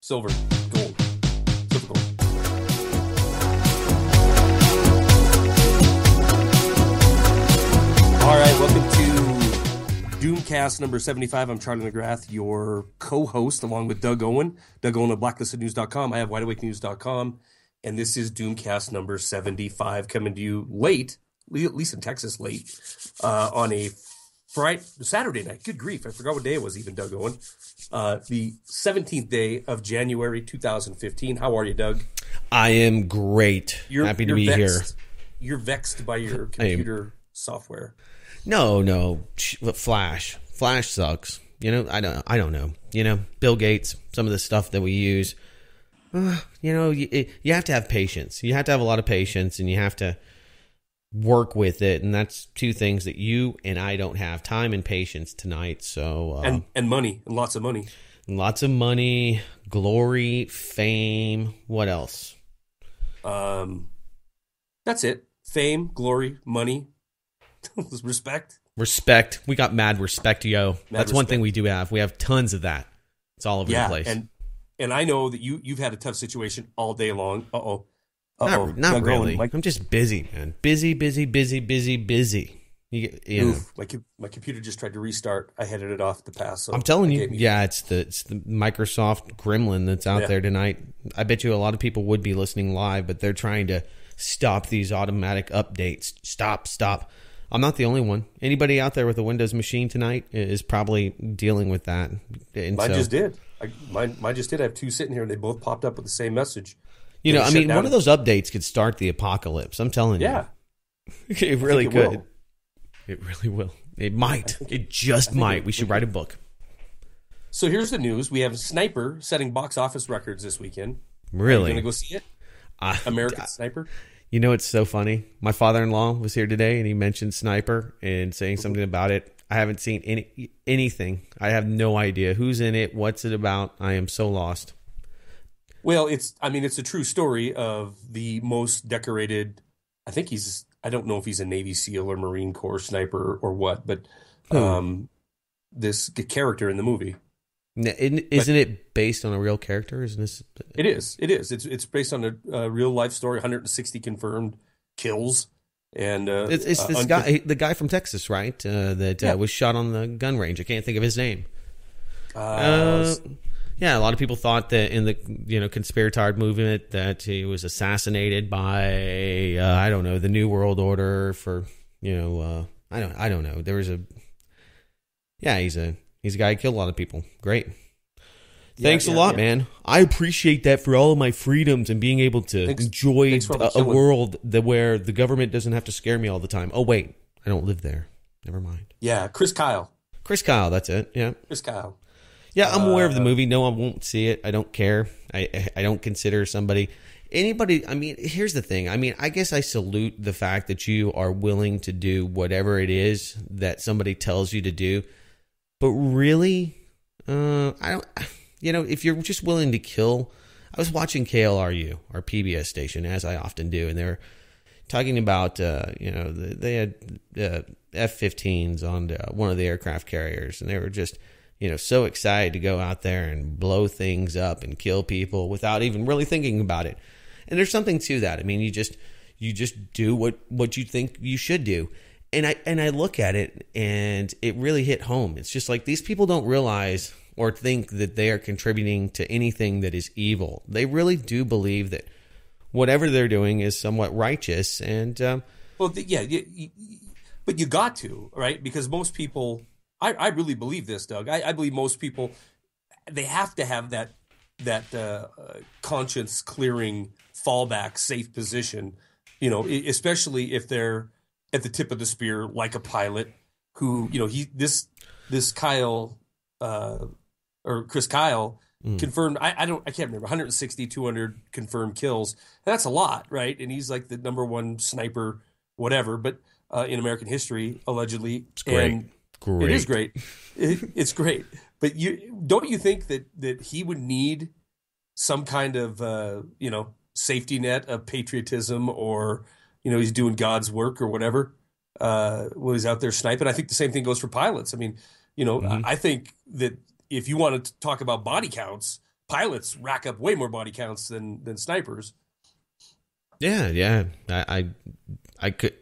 Silver, gold, silver, gold. All right, welcome to Doomcast number 75. I'm Charlie McGrath, your co-host, along with Doug Owen. Doug Owen of blacklistednews.com. I have wideawakenews.com. And this is Doomcast number 75, coming to you late, at least in Texas, late, on a Saturday night. Good grief, I forgot what day it was even, Doug Owen. The 17th day of January 2015. How are you, Doug? I am great. Happy to be vexed. here. You're vexed by your computer software. No. Flash sucks. I don't know. Bill Gates, some of the stuff that we use. You have to have patience. You have to have a lot of patience, and you have to work with it. And that's two things that you and I don't have: time and patience tonight. So and money, and lots of money, glory, fame. What else? That's it. Fame, glory, money. Respect. We got mad respect, yo. That's one thing we do have. We have tons of that. It's all over the place. And I know that you've had a tough situation all day long. Not really. I'm just busy, man. Busy. My computer just tried to restart. I headed it off the pass. So I'm telling you, it's the Microsoft gremlin that's out there tonight. I bet you a lot of people would be listening live, but they're trying to stop these automatic updates. Stop. I'm not the only one. Anybody out there with a Windows machine tonight is probably dealing with that. And mine just did. Mine just did. I have two sitting here, and they both popped up with the same message. One of those updates could start the apocalypse. I'm telling you. Yeah. It really could. It really will. It might. It just might. We should write a book. So here's the news. We have Sniper setting box office records this weekend. Really? Are you going to go see it? American Sniper? It's so funny. My father-in-law was here today, and he mentioned Sniper and saying something about it. I haven't seen anything. I have no idea who's in it, what's it about. I am so lost. Well, it's a true story of the most decorated. I don't know if he's a Navy SEAL or Marine Corps sniper or what, but this character in the movie. Isn't it based on a real character? Isn't this? It is. It's based on a real life story. 160 confirmed kills, and it's this guy, the guy from Texas, right? That was shot on the gun range. I can't think of his name. A lot of people thought that in the conspiratard movement that he was assassinated by I don't know, the New World Order for I don't know. There was he's a guy who killed a lot of people. Great. Thanks a lot, man. I appreciate that for all of my freedoms and being able to enjoy a world where the government doesn't have to scare me all the time. Oh wait, I don't live there. Never mind. Yeah, Chris Kyle, that's it. Yeah, Chris Kyle. Yeah, I'm aware of the movie. No, I won't see it. I don't care. I don't consider anybody. Here's the thing. I guess I salute the fact that you are willing to do whatever it is that somebody tells you to do. But really, I don't. If you're just willing to kill. I was watching KLRU, our PBS station, as I often do, and they're talking about they had F-15s on one of the aircraft carriers, and they were just so excited to go out there and blow things up and kill people without even really thinking about it. And there's something to that. You just do what you think you should do. And I look at it, and it really hit home. It's just like these people don't realize or think that they are contributing to anything that is evil. They really do believe that whatever they're doing is somewhat righteous. And but you got to, right? Because most people. I really believe this, Doug. I believe most people, they have to have that conscience clearing fallback safe position, especially if they're at the tip of the spear, like a pilot who, this Kyle or Chris Kyle confirmed. I can't remember 160, 200 confirmed kills. That's a lot, right? And he's like the number one sniper, whatever. But in American history, allegedly, it's great. And it is great. It's great. But don't you think that he would need some kind of safety net of patriotism, or he's doing God's work or whatever when he's out there sniping? I think the same thing goes for pilots. I think that if you want to talk about body counts, pilots rack up way more body counts than snipers. Yeah. I could,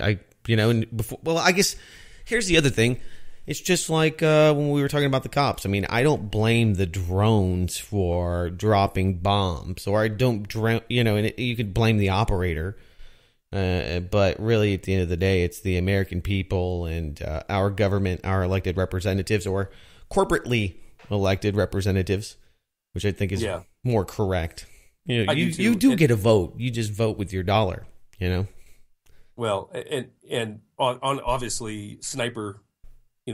and before, well, I guess here's the other thing. It's just like when we were talking about the cops. I mean, I don't blame the drones for dropping bombs, or I don't, and you could blame the operator. But really, at the end of the day, it's the American people and our government, our elected representatives, or corporately elected representatives, which I think is more correct. You do get a vote. You just vote with your dollar, Well, and on obviously sniper,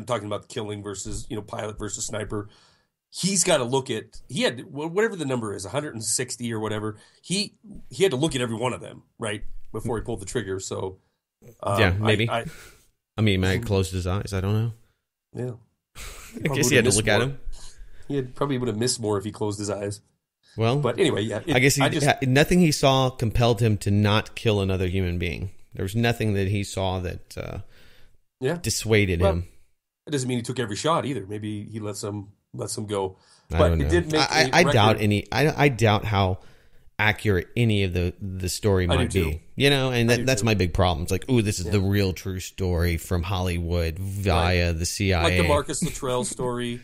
talking about the killing versus, pilot versus sniper, he's got to look at, he had, whatever the number is, 160 or whatever, he had to look at every one of them, right, before he pulled the trigger. So, maybe. I mean, he might have closed his eyes. I don't know. Yeah. I guess he had to look at him. He probably would have missed more if he closed his eyes. Well, but anyway, yeah. I guess nothing he saw compelled him to not kill another human being. There was nothing that he saw that dissuaded him. It doesn't mean he took every shot either. Maybe he let some go. But it did make I doubt how accurate any of the story might be. And that's my big problem. It's like, this is the real true story from Hollywood via the CIA. Like the Marcus Luttrell story.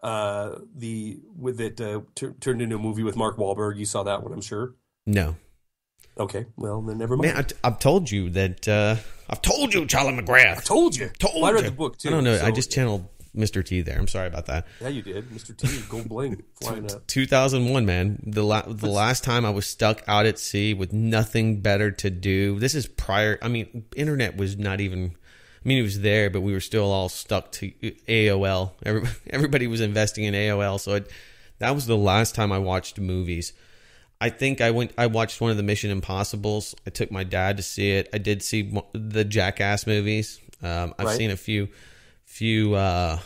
Turned into a movie with Mark Wahlberg. You saw that one, I'm sure. No. Okay, well then never mind. Man, I've told you that. I've told you, Charlie McGrath. I told you. Well, I read the book too. I don't know. So, I just channeled Mr. T there. I'm sorry about that. Yeah, you did, Mr. T. Gold bling flying up. 2001, man. The last time I was stuck out at sea with nothing better to do. This is prior. I mean, internet was not even. I mean, it was there, but we were still all stuck to AOL. Everybody was investing in AOL, so that was the last time I watched movies. I think I watched one of the Mission Impossibles. I took my dad to see it. I did see the Jackass movies. I've seen a few. Trying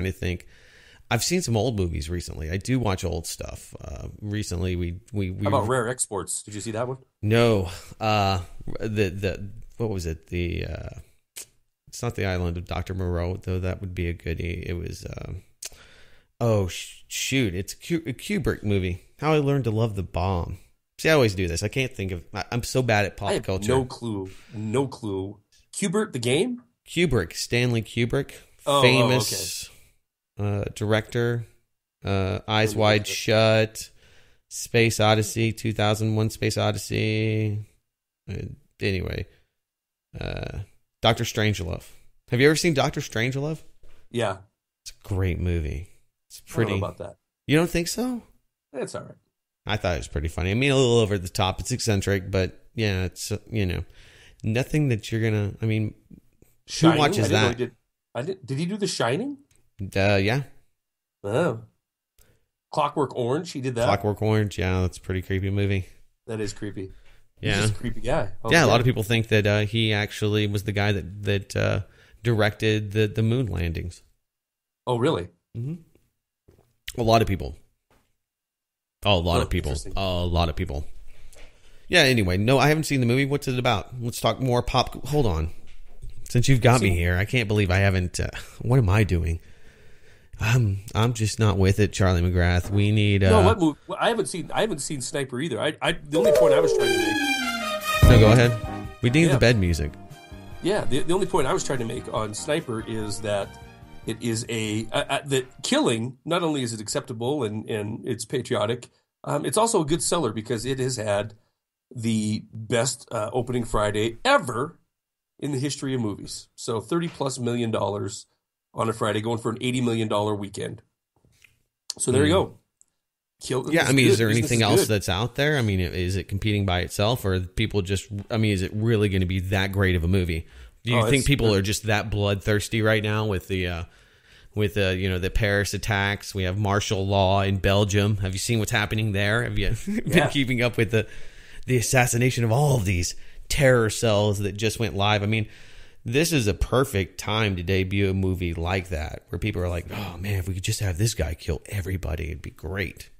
to think. I've seen some old movies recently. I do watch old stuff. Recently, we How about Rare Exports? Did you see that one? No. What was it? It's not the Island of Dr. Moreau, though that would be a goodie. It was, shoot. It's a Kubrick movie. How I Learned to Love the Bomb. See, I always do this. I can't think of, I'm so bad at pop culture. No clue. Kubrick, the game? Kubrick, Stanley Kubrick. Famous director. Eyes Wide Shut. Space Odyssey, 2001 Space Odyssey. Anyway. Dr. Strangelove. Have you ever seen Dr. Strangelove? Yeah. It's a great movie. It's pretty. I don't know about that. You don't think so? It's all right. I thought it was pretty funny. I mean, a little over the top. It's eccentric, but yeah, it's, nothing that you're going to, I mean, Shining? Who watches that? Did he do The Shining? Yeah. Oh. Clockwork Orange, he did that? Clockwork Orange, yeah, that's a pretty creepy movie. That is creepy. Yeah. He's just a creepy guy. A lot of people think that he actually was the guy that directed the moon landings. Oh, really? Mm-hmm. A lot of people. A lot of people. Yeah, anyway, no, I haven't seen the movie. What's it about? Let's talk more pop. Hold on. Since you've got me here, I can't believe I haven't. What am I doing? I'm just not with it, Charlie McGrath. We need. No, what movie? I haven't seen Sniper either. The only point I was trying to make. No, go ahead. We need the bed music. Yeah, the only point I was trying to make on Sniper is that it is that killing. Not only is it acceptable and it's patriotic, it's also a good seller because it has had the best opening Friday ever in the history of movies. So $30+ million on a Friday, going for an $80 million weekend. So there you go. Is there anything else that's out there? I mean, is it competing by itself, or people just? I mean, is it really going to be that great of a movie? Do you think people are just that bloodthirsty right now with the Paris attacks? We have martial law in Belgium. Have you seen what's happening there? Have you been keeping up with the assassination of all of these terror cells that just went live? I mean, this is a perfect time to debut a movie like that, where people are like, "Oh man, if we could just have this guy kill everybody, it'd be great."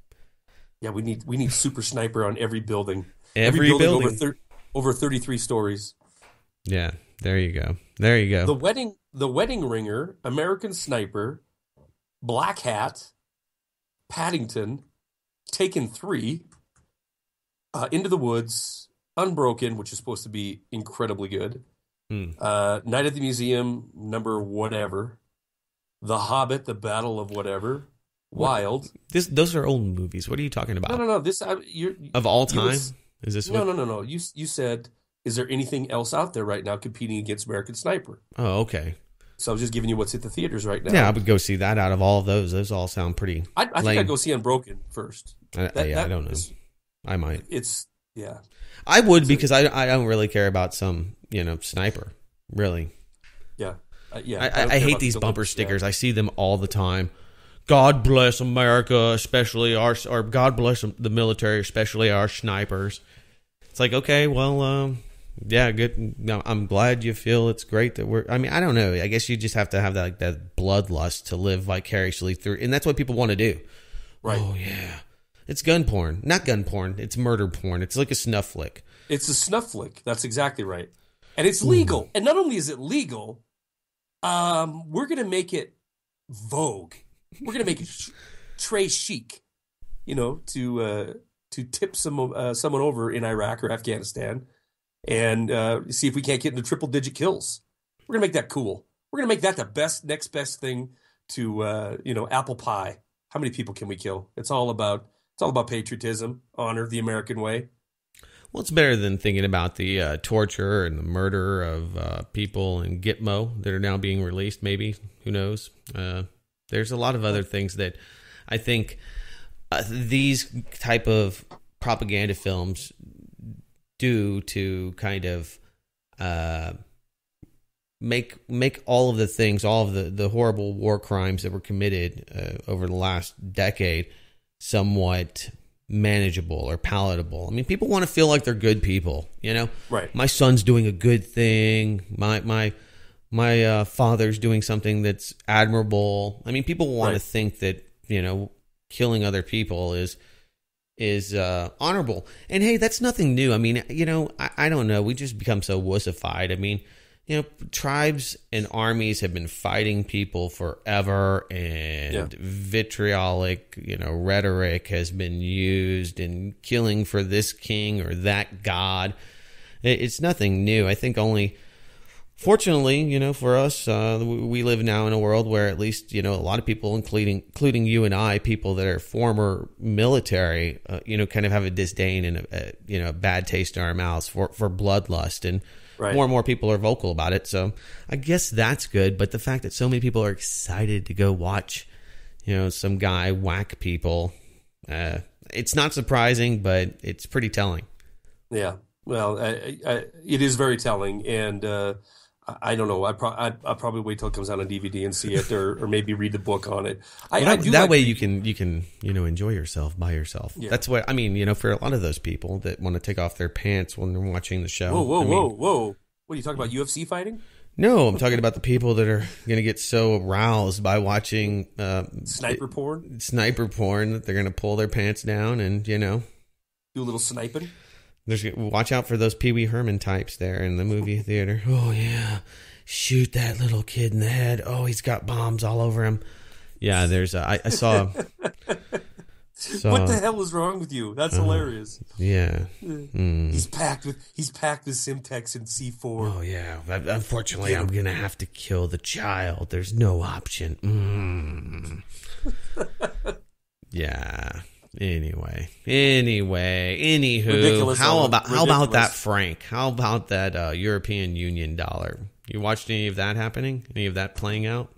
Yeah, we need Super Sniper on every building. Every building over 33 stories. Yeah, there you go. There you go. The Wedding Ringer, American Sniper, Black Hat, Paddington, Taken 3, Into the Woods, Unbroken, which is supposed to be incredibly good, Night at the Museum, number whatever, The Hobbit, The Battle of whatever, Wild. Those are old movies. What are you talking about? No. This of all time? Is this no. You said, is there anything else out there right now competing against American Sniper? Oh, okay. So I was just giving you what's at the theaters right now. Yeah, I would go see that out of all of those. Those all sound pretty. I think I'd go see Unbroken first. I don't know. I might. I would because I don't really care about some sniper. Really. Yeah. I hate these bumper stickers. I see them all the time. God bless America, especially or God bless the military, especially our snipers. It's like, okay, well, yeah, good. No, I'm glad you feel it's great that I don't know. I guess you just have to have that bloodlust to live vicariously through, and that's what people want to do. Right. Oh yeah, it's gun porn, not gun porn. It's murder porn. It's like a snuff flick. It's a snuff flick. That's exactly right, and it's legal. Ooh. And not only is it legal, we're gonna make it Vogue. We're gonna make it très chic, to tip someone over in Iraq or Afghanistan. And see if we can't get into triple-digit kills. We're gonna make that cool. We're gonna make that the next best thing to apple pie. How many people can we kill? It's all about patriotism, honor the American way. Well, it's better than thinking about the torture and the murder of people in Gitmo that are now being released. Maybe, who knows? There's a lot of other things that I think these type of propaganda films do to kind of make all of the things, all of the horrible war crimes that were committed over the last decade somewhat manageable or palatable. I mean, people want to feel like they're good people, Right. My son's doing a good thing. My father's doing something that's admirable. I mean, people want to think that, killing other people is honorable. And hey, that's nothing new. I mean, I don't know. We just become so wussified. I mean, tribes and armies have been fighting people forever, and vitriolic, rhetoric has been used in killing for this king or that god. It's nothing new. I think only, fortunately, for us, we live now in a world where at least, a lot of people, including you and I, people that are former military, kind of have a disdain and a bad taste in our mouths for bloodlust, and more and more people are vocal about it. So I guess that's good. But the fact that so many people are excited to go watch, some guy whack people, it's not surprising, but it's pretty telling. Yeah. Well, it is very telling, and I don't know. I'll probably wait till it comes out on DVD and see it, or maybe read the book on it. That way you can enjoy yourself by yourself. Yeah. That's what I mean. For a lot of those people that want to take off their pants when they're watching the show. Whoa! What are you talking about? UFC fighting? No, I'm talking about the people that are going to get so aroused by watching sniper porn that they're going to pull their pants down and do a little sniping. Watch out for those Pee Wee Herman types there in the movie theater. Oh, yeah. Shoot that little kid in the head. Oh, he's got bombs all over him. Yeah, I saw... What the hell is wrong with you? That's hilarious. Yeah. He's packed with Simtex and C4. Oh, yeah. Unfortunately, I'm going to have to kill the child. There's no option. Yeah. Anyway, anywho, ridiculous. How about that Franc? How about that European Union dollar? You watched any of that happening? Any of that playing out?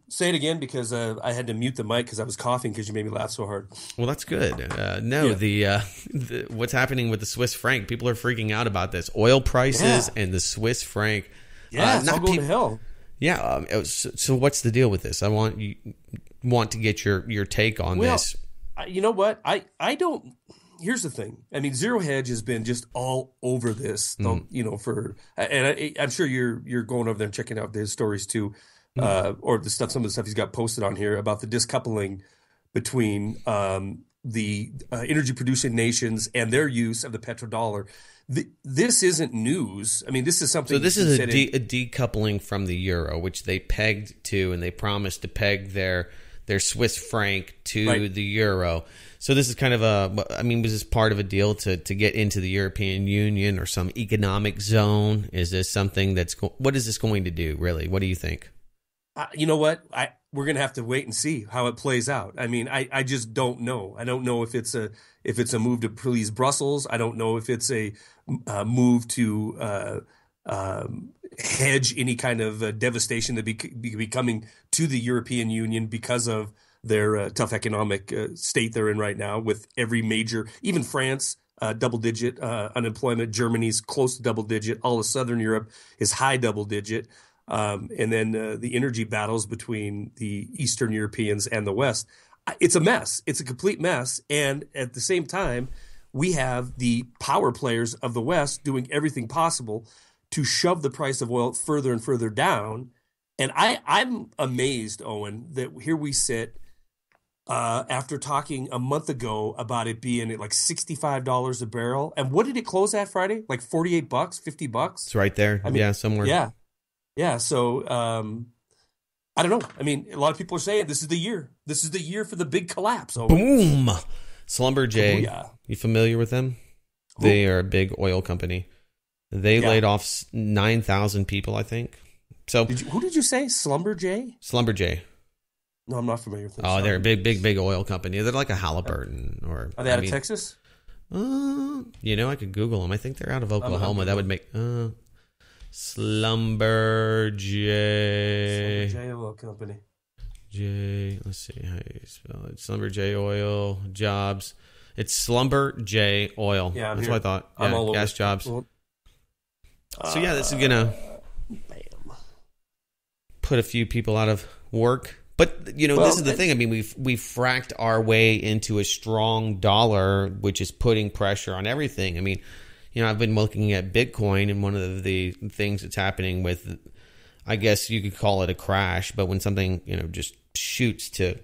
Say it again, because I had to mute the mic because I was coughing because you made me laugh so hard. Well, that's good. The what's happening with the Swiss franc? People are freaking out about this. Oil prices and the Swiss franc. Yeah, it's all going to hell. Yeah. So what's the deal with this? I want to get your take on this. You know what? I don't. Here's the thing. I mean, Zero Hedge has been just all over this. I'm sure you're going over there and checking out his stories too, or some of the stuff he's got posted on here about the discoupling between the energy producing nations and their use of the petrodollar. This isn't news. I mean, this is something. So this is a decoupling from the euro, which they pegged to, and they promised to peg their their Swiss franc to the euro. So this is kind of was this part of a deal to get into the European Union or some economic zone? Is this something what is this going to do, really? What do you think? You know what? We're going to have to wait and see how it plays out. I mean, I just don't know. I don't know if it's a move to please Brussels. I don't know if it's a move to hedge any kind of devastation that be coming to the European Union because of their tough economic state they're in right now, with every major, even France, double-digit unemployment. Germany's close to double-digit. All of Southern Europe is high double-digit. And then the energy battles between the Eastern Europeans and the West. It's a mess. It's a complete mess. And at the same time, we have the power players of the West doing everything possible to shove the price of oil further and further down. And I'm amazed, Owen, that here we sit after talking a month ago about it being at like $65 a barrel. And what did it close at Friday? Like $48, $50? It's right there. I mean, somewhere. Yeah. Yeah, so I don't know. I mean, a lot of people are saying this is the year. This is the year for the big collapse. Oh, boom! Schlumberger. Oh, yeah. You familiar with them? Who? They are a big oil company. They laid off 9,000 people, I think. So who did you say? Schlumberger? Schlumberger. No, I'm not familiar with them. Oh, they're a big oil company. They're like a Halliburton, or are they out of Texas? I could Google them. I think they're out of Oklahoma. That would make. Schlumberger. Schlumberger Oil Company. Let's see how you spell it. Schlumberger Oil Jobs. It's Schlumberger Oil. Yeah, that's what I thought. Yeah, I'm all gas over. jobs. So this is gonna put a few people out of work. But this is the thing. I mean, we've fracked our way into a strong dollar, which is putting pressure on everything. I mean, I've been looking at Bitcoin, and one of the things that's happening with, I guess you could call it a crash, but when something, just shoots to,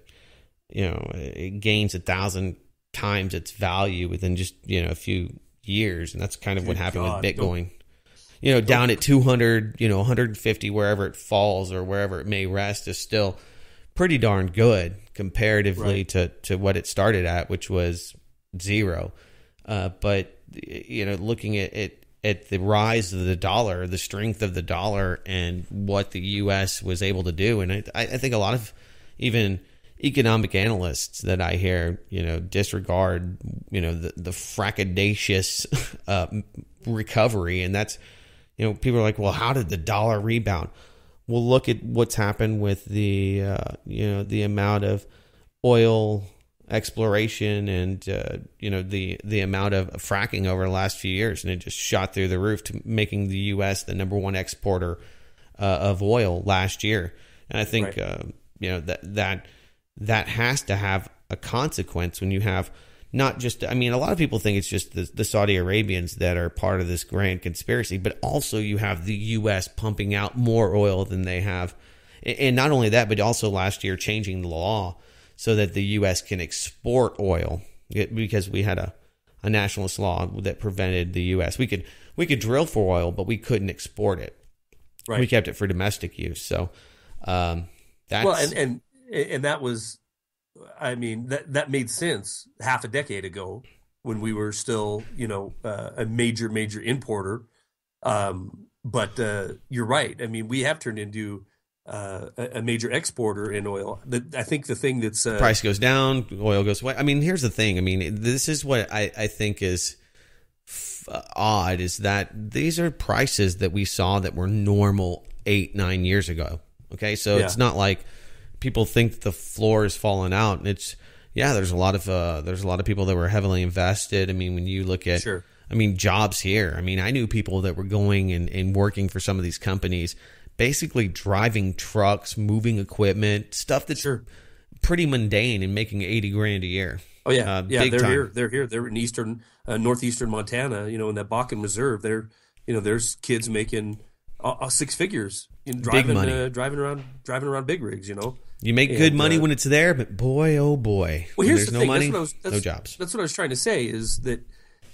it gains 1,000 times its value within just, a few years. And that's kind of what happened with Bitcoin. Down at 200, 150, wherever it falls or wherever it may rest, is still pretty darn good comparatively to what it started at, which was zero. But looking at the rise of the dollar, the strength of the dollar, and what the U.S. was able to do, and I think a lot of even economic analysts that I hear, disregard, the fracadacious recovery, and that's, people are like, well, how did the dollar rebound? Well, look at what's happened with the the amount of oil exploration and the amount of fracking over the last few years, and it just shot through the roof to making the U.S. the number one exporter of oil last year. And I think that has to have a consequence when you have not just, a lot of people think it's just the Saudi Arabians that are part of this grand conspiracy, but also you have the U.S. pumping out more oil than they have, and not only that, but also last year changing the law so that the U.S. can export oil, because we had a nationalist law that prevented the U.S. We could drill for oil, but we couldn't export it. Right. We kept it for domestic use. So that's and that was, that made sense half a decade ago when we were still a major importer. But you're right. We have turned into a major exporter in oil. I think the thing that's price goes down, oil goes away. Here's the thing. This is what I think is odd, is that these are prices that we saw that were normal 8-9 years ago. Okay, so it's not like people think the floor is falling out. And it's there's a lot of people that were heavily invested. When you look at jobs here. I knew people that were going and working for some of these companies, basically driving trucks, moving equipment, stuff that's pretty mundane, and making $80,000 a year. Oh yeah, they're here. They're in northeastern Montana. In that Bakken Reserve. There's kids making six figures driving around big rigs. You make good money when it's there, but boy, oh boy, well, here's the no thing. money, no jobs. That's what I was trying to say, is that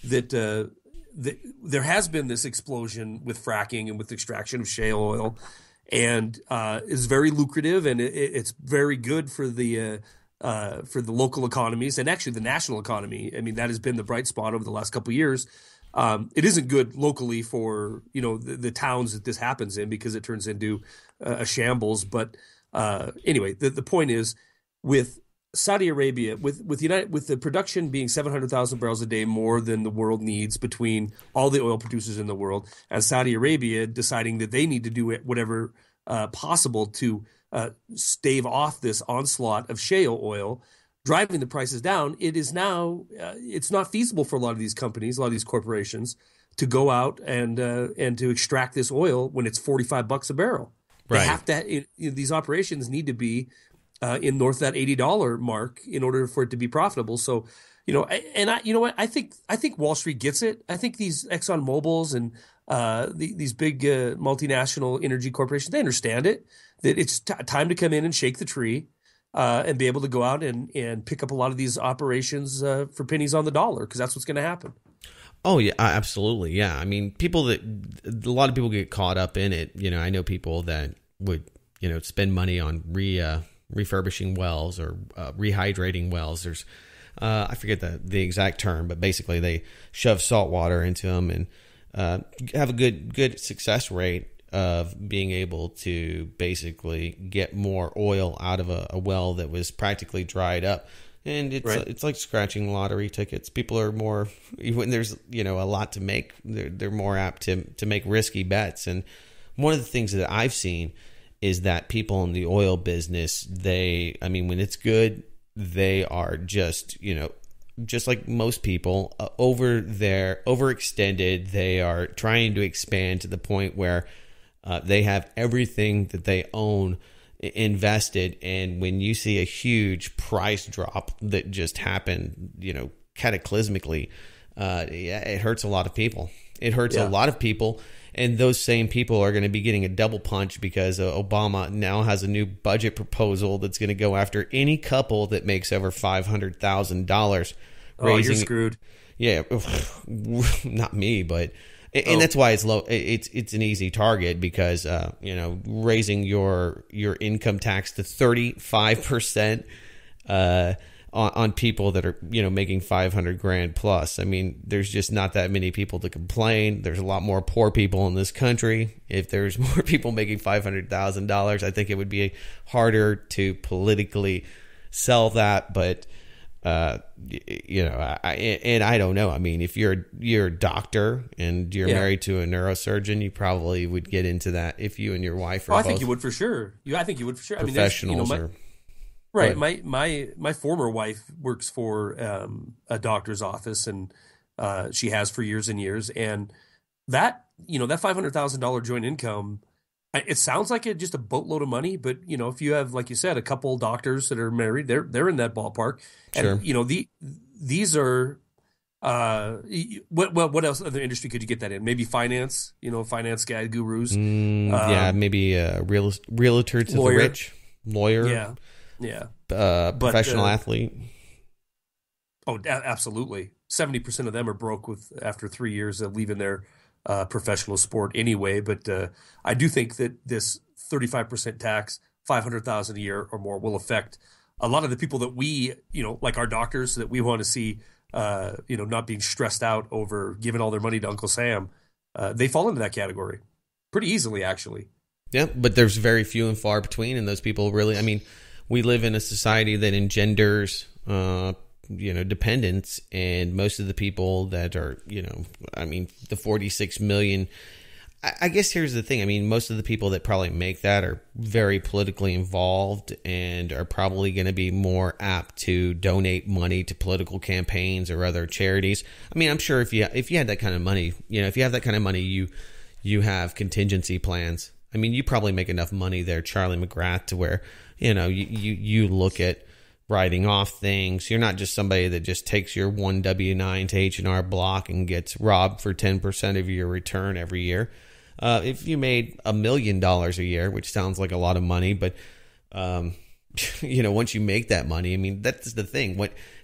there has been this explosion with fracking and with extraction of shale oil, and is very lucrative, and it's very good for the local economies and actually the national economy. I mean, that has been the bright spot over the last couple of years. It isn't good locally for the towns that this happens in, because it turns into a shambles. But anyway, the point is, with Saudi Arabia, with the production being 700,000 barrels a day more than the world needs between all the oil producers in the world, and Saudi Arabia deciding that they need to do whatever possible to stave off this onslaught of shale oil, driving the prices down, it is now it's not feasible for a lot of these companies, a lot of these corporations, to go out and to extract this oil when it's $45 a barrel. Right. They have to. These operations need to be in north of that $80 mark in order for it to be profitable. So, I think Wall Street gets it. I think these Exxon Mobils and these big multinational energy corporations, they understand it, that it's time to come in and shake the tree and be able to go out and pick up a lot of these operations for pennies on the dollar, because that's what's going to happen. Oh, yeah, absolutely. Yeah. I mean, a lot of people get caught up in it. I know people that would, spend money on refurbishing wells or rehydrating wells. There's, I forget the exact term, but basically they shove salt water into them and have a good success rate of being able to basically get more oil out of a well that was practically dried up. And it's like scratching lottery tickets. People are more, when there's a lot to make, they're more apt to make risky bets. And one of the things that I've seen is that people in the oil business, when it's good, they are just like most people, overextended. They are trying to expand to the point where they have everything that they own invested. And when you see a huge price drop that just happened, cataclysmically, it hurts a lot of people. It hurts a lot of people. And those same people are going to be getting a double punch because Obama now has a new budget proposal that's going to go after any couple that makes over $500,000. Oh, you're screwed. Yeah, not me, but and that's why it's low. It's an easy target because raising your income tax to 35%. On people that are making $500,000 plus. I mean, there's just not that many people to complain. There's a lot more poor people in this country. If there's more people making $500,000, I think it would be harder to politically sell that. But I don't know. I mean, if you're a doctor and you're married to a neurosurgeon, you probably would get into that if you and your wife are both. I think you would for sure. I think you would for sure. Professionals or. Right. My former wife works for a doctor's office, and she has for years and years. And that $500,000 joint income, it sounds like just a boatload of money. But, if you have, like you said, a couple doctors that are married, they're in that ballpark. And, sure. These are what else other industry could you get that in? Maybe finance, finance guy, gurus. Maybe a realtor to the rich, lawyer. Yeah. Professional athlete. Oh, absolutely. 70% of them are broke after 3 years of leaving their professional sport anyway. But I do think that this 35% tax, $500,000 a year or more, will affect a lot of the people that we, like our doctors, that we want to see, not being stressed out over giving all their money to Uncle Sam. They fall into that category pretty easily, actually. Yeah, but there's very few and far between, and those people really. I mean, we live in a society that engenders, dependence, and most of the people that are, the 46 million. I guess here's the thing. I mean, most of the people that probably make that are very politically involved and are probably going to be more apt to donate money to political campaigns or other charities. I mean, I'm sure if you had that kind of money, if you have that kind of money, you have contingency plans. I mean, you probably make enough money there, Charlie McGrath, to where you look at writing off things. You're not just somebody that just takes your one W-9 to H&R Block and gets robbed for 10% of your return every year. If you made $1 million a year, which sounds like a lot of money, but once you make that money, I mean, that's the thing.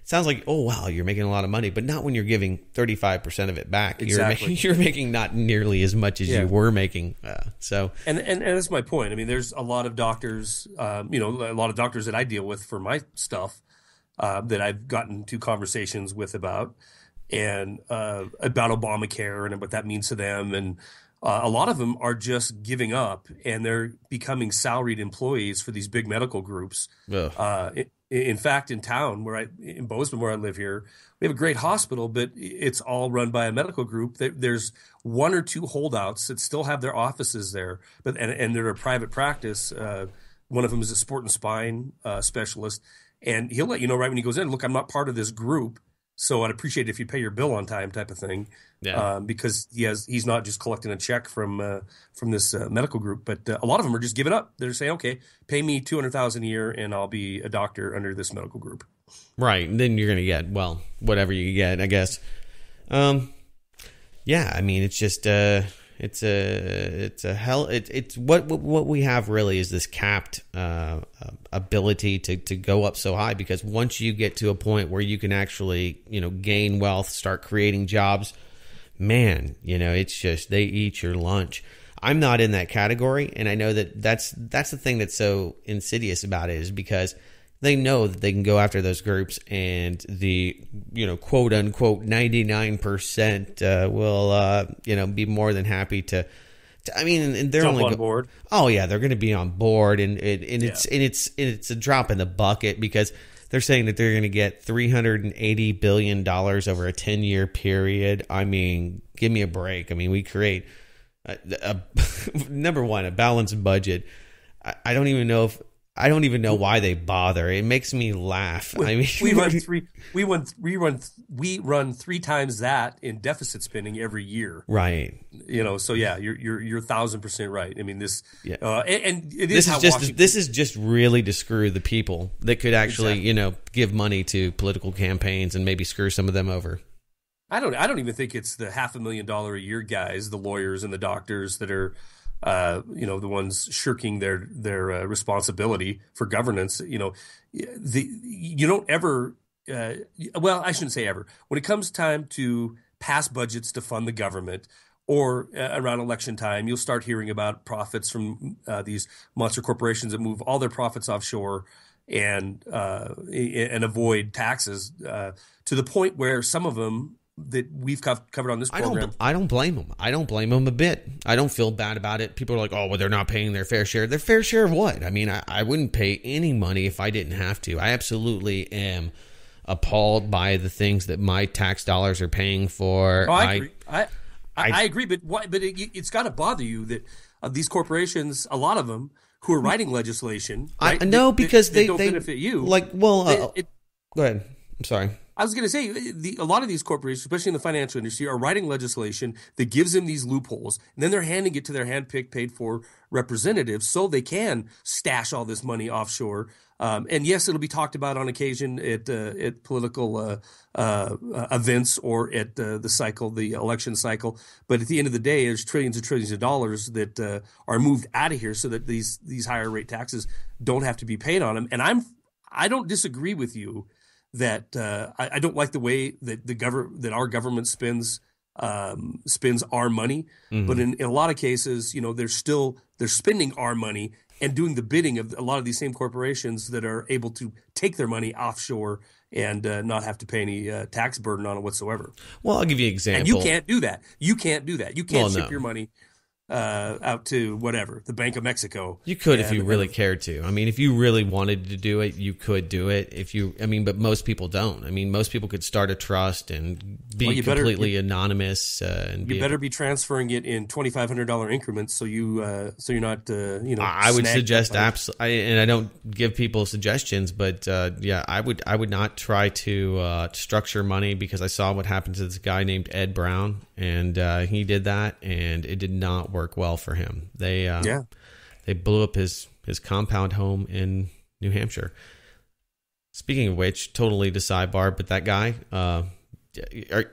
sounds like, oh wow, you're making a lot of money, but not when you're giving 35% of it back. Exactly. You're making not nearly as much as you were making. And that's my point. I mean, there's a lot of doctors, a lot of doctors that I deal with for my stuff that I've gotten to conversations with about Obamacare and what that means to them, and a lot of them are just giving up and they're becoming salaried employees for these big medical groups. In fact, in town in Bozeman, where I live here, we have a great hospital, but it's all run by a medical group. There's one or two holdouts that still have their offices there, and they're a private practice. One of them is a sport and spine specialist, and he'll let you know right when he goes in, look, I'm not part of this group, so I'd appreciate it if you pay your bill on time, type of thing. Yeah. Because he's not just collecting a check from this medical group, but a lot of them are just giving up. They're saying, okay, pay me $200,000 a year, and I'll be a doctor under this medical group. Right, and then you're going to get whatever you get, I guess. Yeah, I mean, it's just it's a hell. It's what we have really is this capped ability to go up so high, because once you get to a point where you can actually gain wealth, start creating jobs, man, it's just they eat your lunch. I'm not in that category, and I know that's the thing that's so insidious about it, is because they know that they can go after those groups, and the quote unquote 99% will be more than happy to I mean, and they're jump only on board. Oh yeah, they're going to be on board, and it's a drop in the bucket, because they're saying that they're going to get $380 billion over a 10-year period. I mean, give me a break. I mean, we create number one, a balanced budget. I don't even know why they bother. It makes me laugh. I mean, we run three times that in deficit spending every year. Right. So yeah, you're 1,000% right. I mean, this, yeah. And it this is just this is just really to screw the people that could actually give money to political campaigns and maybe screw some of them over. I don't even think it's the $500,000 a year guys, the lawyers and the doctors that are the ones shirking their responsibility for governance. You don't ever. Well, I shouldn't say ever. When it comes time to pass budgets to fund the government, or around election time, you'll start hearing about profits from these monster corporations that move all their profits offshore and avoid taxes to the point where some of them that we've covered on this program. I don't blame them. I don't blame them a bit. I don't feel bad about it. People are like, oh, well, they're not paying their fair share. Their fair share of what? I mean, I wouldn't pay any money if I didn't have to. I absolutely am appalled by the things that my tax dollars are paying for. Oh, I agree. I agree, but it's got to bother you that these corporations, a lot of them, who are writing legislation, right, I know, because they don't benefit you. Go ahead. I'm sorry. I was going to say, a lot of these corporations, especially in the financial industry, are writing legislation that gives them these loopholes, and then they're handing it to their handpicked, paid-for representatives so they can stash all this money offshore. And yes, it'll be talked about on occasion at political events or at the election cycle. But at the end of the day, there's trillions and trillions of dollars that are moved out of here so that these higher rate taxes don't have to be paid on them. And I don't disagree with you that I don't like the way that that our government spends our money, but in a lot of cases, they're spending our money and doing the bidding of a lot of these same corporations that are able to take their money offshore and not have to pay any tax burden on it whatsoever. Well, I'll give you an example. And you can't do that. You can't ship your money out to whatever, the Bank of Mexico. You could if you really cared to. I mean, if you really wanted to do it, you could do it. But most people don't. I mean, most people could start a trust and be completely anonymous. You better be transferring it in $2,500 increments, so you're not. I would suggest absolutely, and I don't give people suggestions, but I would not try to structure money, because I saw what happened to this guy named Ed Brown, and he did that, and it did not work well for him. They blew up his compound home in New Hampshire. Speaking of which, totally to sidebar, but that guy,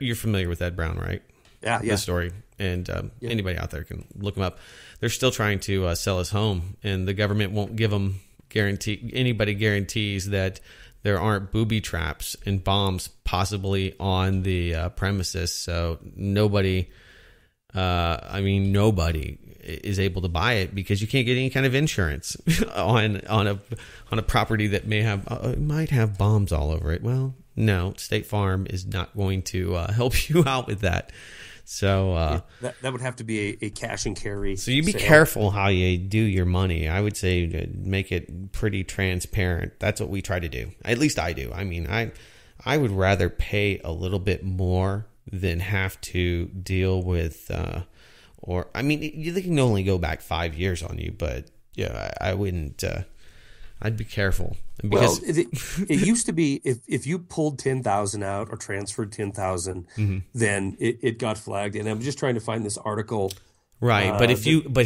you're familiar with Ed Brown, right? Yeah. The story. And anybody out there can look him up. They're still trying to sell his home, and the government won't give him guarantees that there aren't booby traps and bombs possibly on the premises. So nobody is able to buy it because you can't get any kind of insurance on a property that might have bombs all over it. Well, no, State Farm is not going to help you out with that. So that would have to be a cash and carry. So you be careful how you do your money. I would say make it pretty transparent. That's what we try to do. At least I do. I mean, I would rather pay a little bit more than have to deal with. They can only go back 5 years on you, but yeah, I wouldn't. I'd be careful. Because it used to be if you pulled 10,000 out or transferred 10,000, then it got flagged. And I'm just trying to find this article. Right, but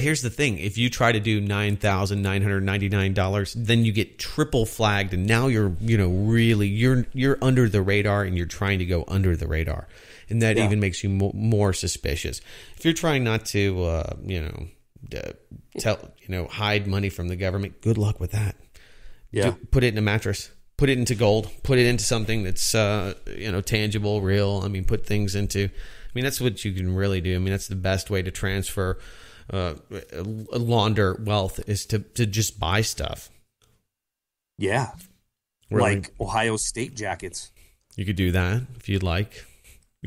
here's the thing: if you try to do $9,999, then you get triple flagged, and now you're under the radar, and you're trying to go under the radar, and that even makes you more suspicious. If you're trying not to, hide money from the government, good luck with that. Yeah, put it in a mattress. Put it into gold. Put it into something that's tangible, real. I mean, put things into. I mean, that's what you can really do. I mean, that's the best way to transfer, launder wealth is to just buy stuff. Yeah, really. Like Ohio State jackets. You could do that if you'd like.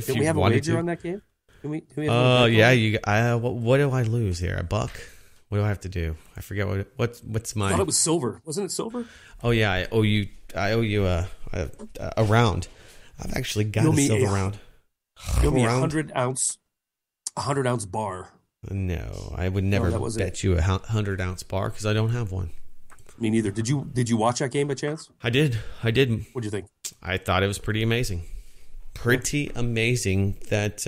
Can we have a wager on that game? Can we yeah. What do I lose here? $1? What do I have to do? I forget what's my. I thought it was silver. Wasn't it silver? Oh yeah, I owe you a round. I've actually got a silver round. Give me 100 ounce bar. No, I would never bet you a 100 ounce bar because I don't have one. Me neither. Did you watch that game by chance? I did. What'd you think? I thought it was pretty amazing. Pretty amazing that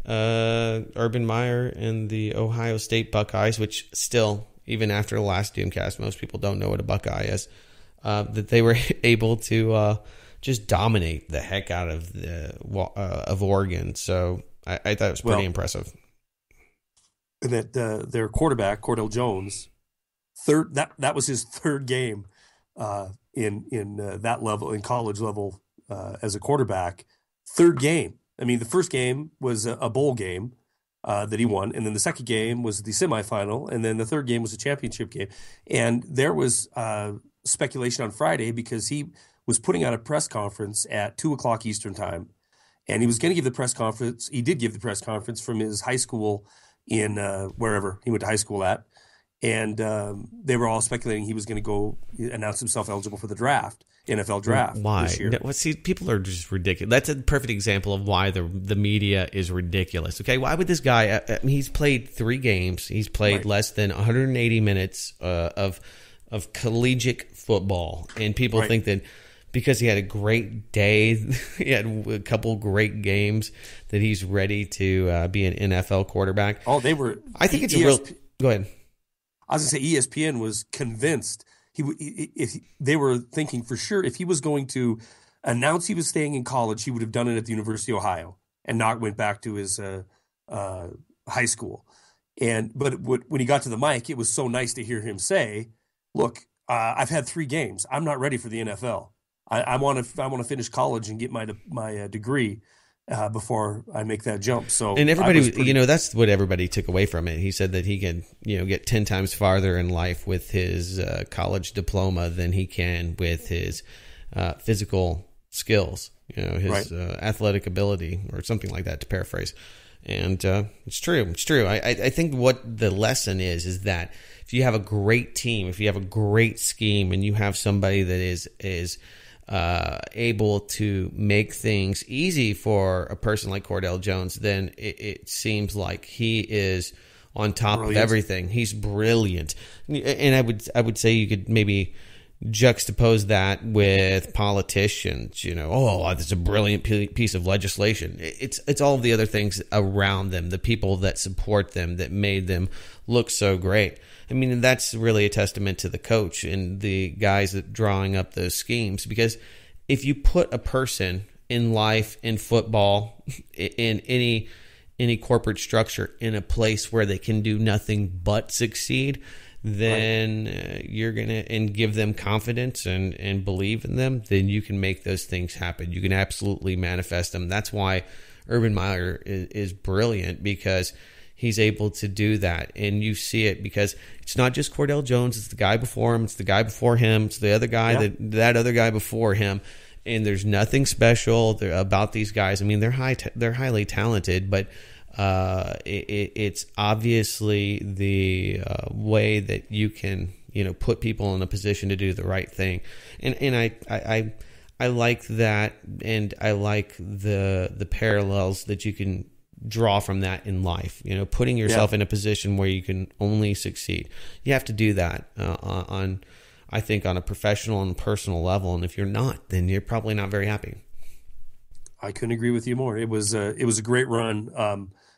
Urban Meyer and the Ohio State Buckeyes, which still, even after the last Doomcast, most people don't know what a Buckeye is, that they were able to just dominate the heck out of Oregon. So I thought it was pretty impressive. And that their quarterback, Cordell Jones, that was his third game in that level, in college level, as a quarterback. Third game. I mean, the first game was a bowl game that he won, and then the second game was the semifinal, and then the third game was a championship game. And there was speculation on Friday because he was putting out a press conference at 2:00 Eastern time, and he was going to give the press conference. He did give the press conference from his high school in wherever he went to high school at, and they were all speculating he was going to go announce himself eligible for the draft. NFL draft. Why? This year. No, see, people are just ridiculous. That's a perfect example of why the media is ridiculous. Okay, why would this guy? He's played 3 games. He's played less than 180 minutes of collegiate football, and people think that because he had a great day, he had a couple great games, that he's ready to be an NFL quarterback. Oh, they were. I think it's a real. Go ahead. I was going to say ESPN was convinced. If they were thinking for sure if he was going to announce he was staying in college, he would have done it at the University of Ohio and not went back to his high school. But when he got to the mic, it was so nice to hear him say, "Look, I've had 3 games. I'm not ready for the NFL. I want to finish college and get my degree before I make that jump." So, and everybody, that's what everybody took away from it. He said that he can, get 10 times farther in life with his college diploma than he can with his physical skills, his athletic ability or something like that, to paraphrase. And it's true. It's true. I think what the lesson is that if you have a great team, if you have a great scheme, and you have somebody that is able to make things easy for a person like Cordell Jones, then it seems like he is on top of everything. He's brilliant. And I would say you could maybe juxtapose that with politicians, that's a brilliant piece of legislation. It's all of the other things around them, the people that support them, that made them look so great. I mean, that's really a testament to the coach and the guys that drawing up those schemes. Because if you put a person in life, in football, in any corporate structure, in a place where they can do nothing but succeed, then you're going to, and give them confidence and believe in them, then you can make those things happen. You can absolutely manifest them. That's why Urban Meyer is brilliant, because he's able to do that. And you see it because it's not just Cordell Jones. It's the guy before him. It's the guy before him. It's the other guy, that other guy before him. And there's nothing special about these guys. I mean, they're highly talented, but it's obviously the way that you can, put people in a position to do the right thing. And I like that, and I like the parallels that you can draw from that in life. Putting yourself in a position where you can only succeed. You have to do that I think on a professional and personal level. And if you're not, then you're probably not very happy. I couldn't agree with you more. It was a great run.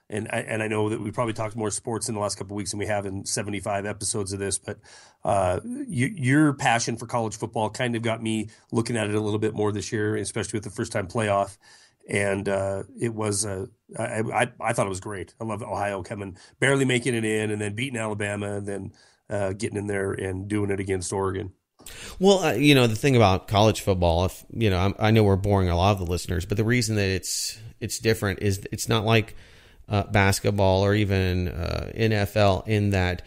And I know that we probably talked more sports in the last couple of weeks than we have in 75 episodes of this, but your passion for college football kind of got me looking at it a little bit more this year, especially with the first time playoff. And it was I thought it was great. I love Ohio barely making it in, and then beating Alabama, and then getting in there and doing it against Oregon. Well, the thing about college football, I know we're boring a lot of the listeners, but the reason that it's different is it's not like basketball or even NFL, in that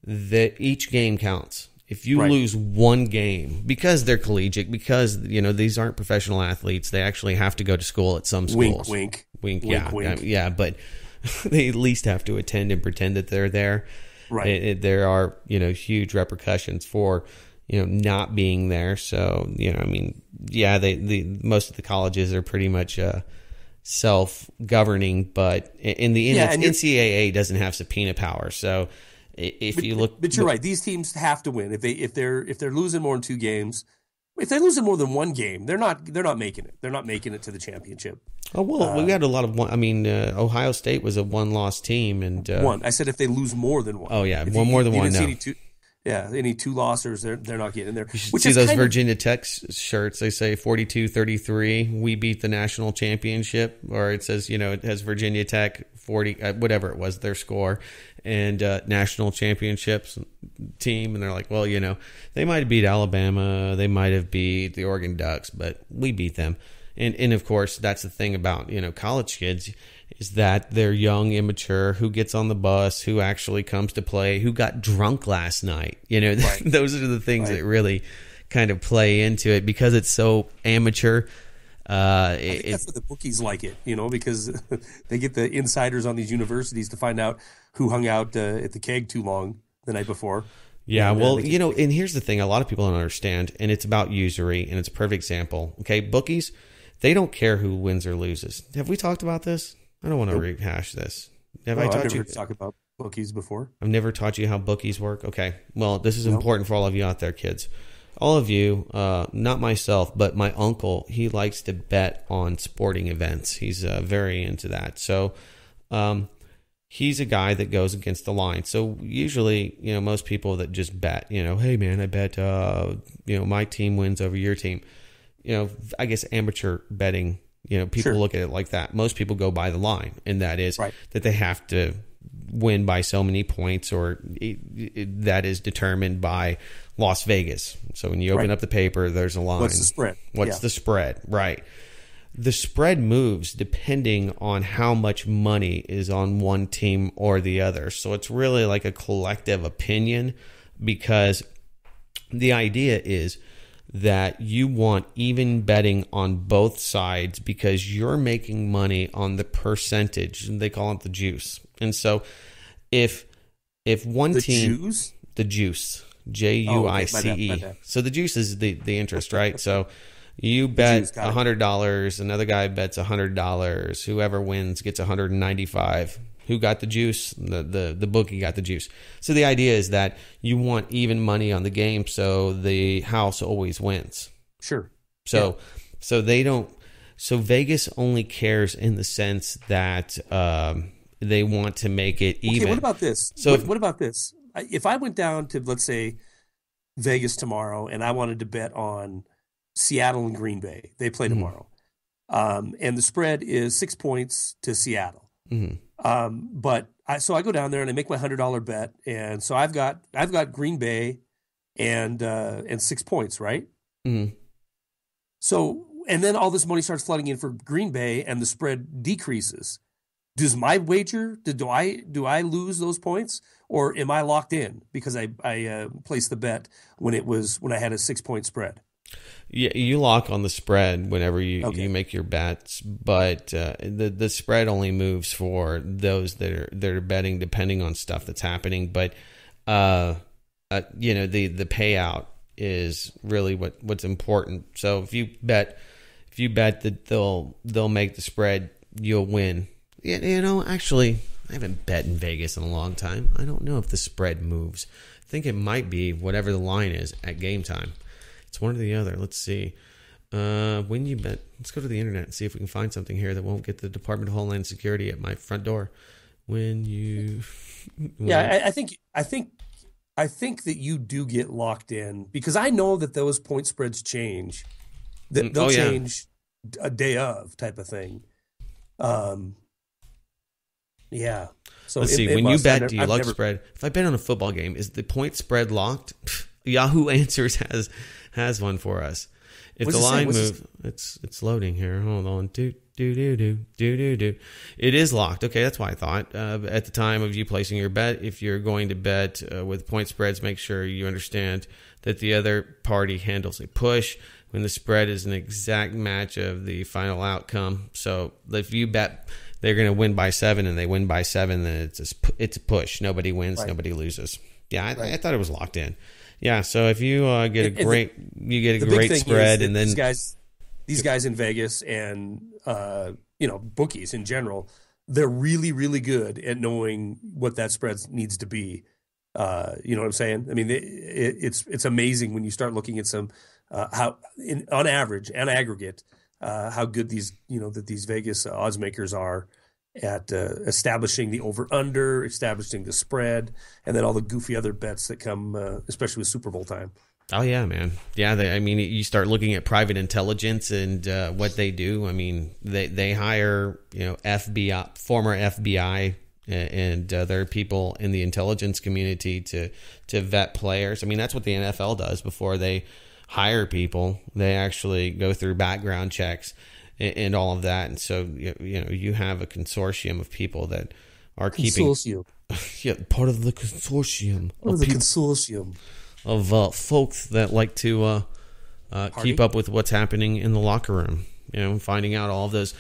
each game counts. If you lose one game, because they're collegiate, because these aren't professional athletes, they actually have to go to school at some schools. Wink. Yeah, but they at least have to attend and pretend that they're there. Right. There are huge repercussions for not being there. So most of the colleges are pretty much self-governing, but in the NCAA doesn't have subpoena power. So if you look, but you're right. These teams have to win. If they're losing more than 2 games, if they're losing more than 1 game, they're not making it. They're not making it to the championship. Oh well, we got a lot of one. I mean, Ohio State was a 1-loss team, and one. I said if they lose more than 1. Oh yeah, more than 1. No. Any 2 losses, they're not getting there. You should see those Virginia Tech shirts. They say 42-33. We beat the national championship, or it says it has Virginia Tech 40, whatever it was, their score, and national championships team. And they're like, well, they might have beat Alabama, they might have beat the Oregon Ducks, but we beat them. And of course, that's the thing about college kids, is that they're young, immature, who gets on the bus, who actually comes to play, who got drunk last night. Those are the things that really kind of play into it, because it's so amateur. I think that's what the bookies like it, because they get the insiders on these universities to find out who hung out at the keg too long the night before. Yeah, well, and here's the thing a lot of people don't understand, and it's about usury, and it's a perfect example. Okay, bookies, they don't care who wins or loses. Have we talked about this? I don't want to rehash this. Have I taught you? I've never talked about bookies before. I've never taught you how bookies work. Okay. Well, this is important for all of you out there, kids. All of you, not myself, but my uncle, he likes to bet on sporting events. He's very into that. So he's a guy that goes against the line. So usually, most people that just bet, hey, man, I bet, my team wins over your team. I guess amateur betting, people look at it like that. Most people go by the line, and that is that they have to win by so many points, or that is determined by Las Vegas. So when you open up the paper, there's a line. What's the spread? What's the spread? Right. The spread moves depending on how much money is on one team or the other. So it's really like a collective opinion, because the idea is that you want even betting on both sides, because you're making money on the percentage, and they call it the juice. And so if one team, the juice, Juice. So the juice is the interest, right? So you bet $100, another guy bets $100. Whoever wins gets $195. Who got the juice? The bookie got the juice. So the idea is that you want even money on the game, so the house always wins. Sure. So they don't. So Vegas only cares in the sense that they want to make it even. Okay, what about this? So what about this? If I went down to, let's say, Vegas tomorrow, and I wanted to bet on Seattle and Green Bay, they play tomorrow, and the spread is 6 points to Seattle. Mm-hmm. But so I go down there and I make my $100 bet, and so I've got Green Bay and 6 points, right? Mm-hmm. So, and then all this money starts flooding in for Green Bay, and the spread decreases. Does my wager, do I lose those points, or am I locked in because I placed the bet when I had a 6-point spread? Yeah, you lock on the spread whenever you make your bets, but the spread only moves for those that are betting depending on stuff that's happening. But the payout is really what's important. So if you bet that they'll make the spread, you'll win. Actually, I haven't bet in Vegas in a long time. I don't know if the spread moves. I think it might be whatever the line is at game time. It's one or the other. Let's see. When you bet, let's go to the internet and see if we can find something here that won't get the Department of Homeland Security at my front door. I think that you do get locked in, because I know that those point spreads change. That they'll change a day of type of thing. Yeah. So let's see. When you bet, do you lock spread? If I bet on a football game, is the point spread locked? Yahoo Answers has one for us. If the line moves, it's loading here. Hold on. Do. It is locked. Okay, that's why I thought. At the time of you placing your bet, if you're going to bet with point spreads, make sure you understand that the other party handles a push when the spread is an exact match of the final outcome. So if you bet they're going to win by 7 and they win by 7, then it's a push. Nobody wins, right. Nobody loses. Yeah, I thought it was locked in. Yeah, so if you get a great spread, and then these guys in Vegas and bookies in general, they're really, really good at knowing what that spread needs to be. You know what I'm saying? I mean, it's amazing when you start looking at some on average and aggregate how good these Vegas odds makers are at establishing the over-under, establishing the spread, and then all the goofy other bets that come, especially with Super Bowl time. Oh, yeah, man. Yeah, you start looking at private intelligence and what they do. I mean, they hire, FBI, former FBI, and there are people in the intelligence community to vet players. I mean, that's what the NFL does before they hire people. They actually go through background checks and all of that. And so, you have a consortium of people that are keeping... Yeah, part of the consortium. Of folks that like to keep up with what's happening in the locker room, finding out all of those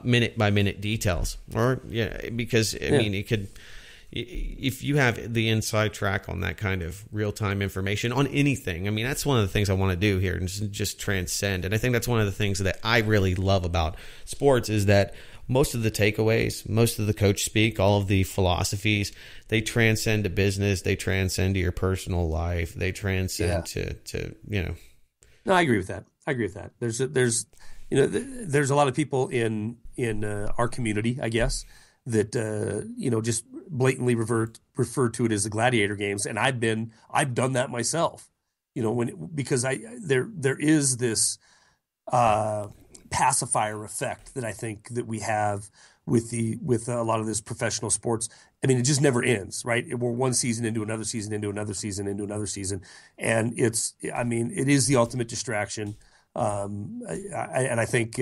minute by minute details. Because I mean, it could, if you have the inside track on that kind of real time information on anything. I mean, that's one of the things I want to do here, and just transcend. And I think that's one of the things that I really love about sports is that most of the takeaways, most of the coach speak, all of the philosophies, they transcend to business, they transcend to your personal life, they transcend to. No, I agree with that. There's a lot of people in our community, I guess, that just blatantly refer to it as the gladiator games, and I've done that myself. Because there is this pacifier effect that I think that we have with a lot of this professional sports. I mean, it just never ends, right? We're one season into another season, into another season, into another season. And it is the ultimate distraction. I think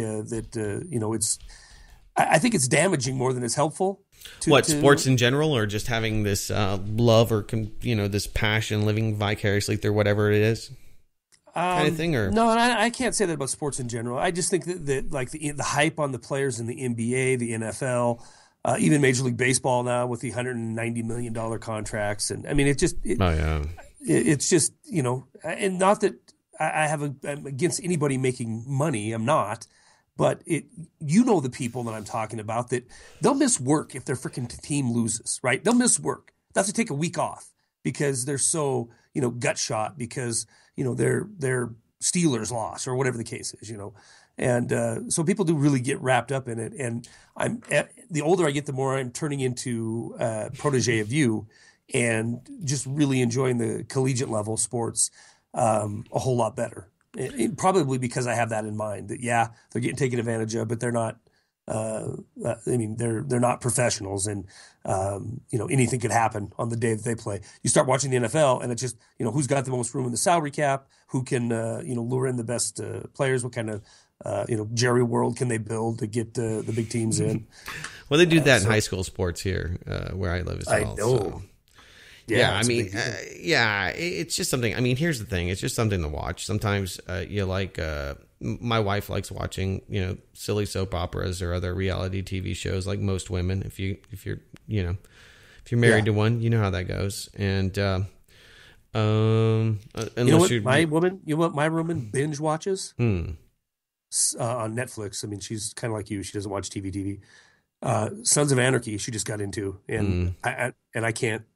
I think it's damaging more than it's helpful. Sports in general, or just having this love or, this passion, living vicariously through whatever it is? Kind of thing, or no? I can't say that about sports in general. I just think that like the hype on the players in the NBA, the NFL, even Major League Baseball now with the $190 million contracts, and I mean it's just and not that I'm against anybody making money. I'm not, but the people that I'm talking about, that they'll miss work if their freaking team loses, right? They'll miss work. They'll have to take a week off because they're so gut shot because their Steelers lost or whatever the case is, and so people do really get wrapped up in it. And the older I get, the more I'm turning into a protege of you, and just really enjoying the collegiate level sports a whole lot better. Probably because I have that in mind. That they're getting taken advantage of, but they're not I mean, they're not professionals, and anything could happen on the day that they play. You start watching the NFL, and it's just who's got the most room in the salary cap, who can lure in the best players, what kind of Jerry world can they build to get the big teams in. Well, they do that in high school sports here where I live as well. I know. So. Yeah, I mean, it's just something. I mean, here's the thing: it's just something to watch. Sometimes my wife likes watching, silly soap operas or other reality TV shows, like most women. If you're married to one, you know how that goes. And my woman binge watches on Netflix. I mean, she's kind of like you. She doesn't watch TV. Sons of Anarchy, she just got into, and I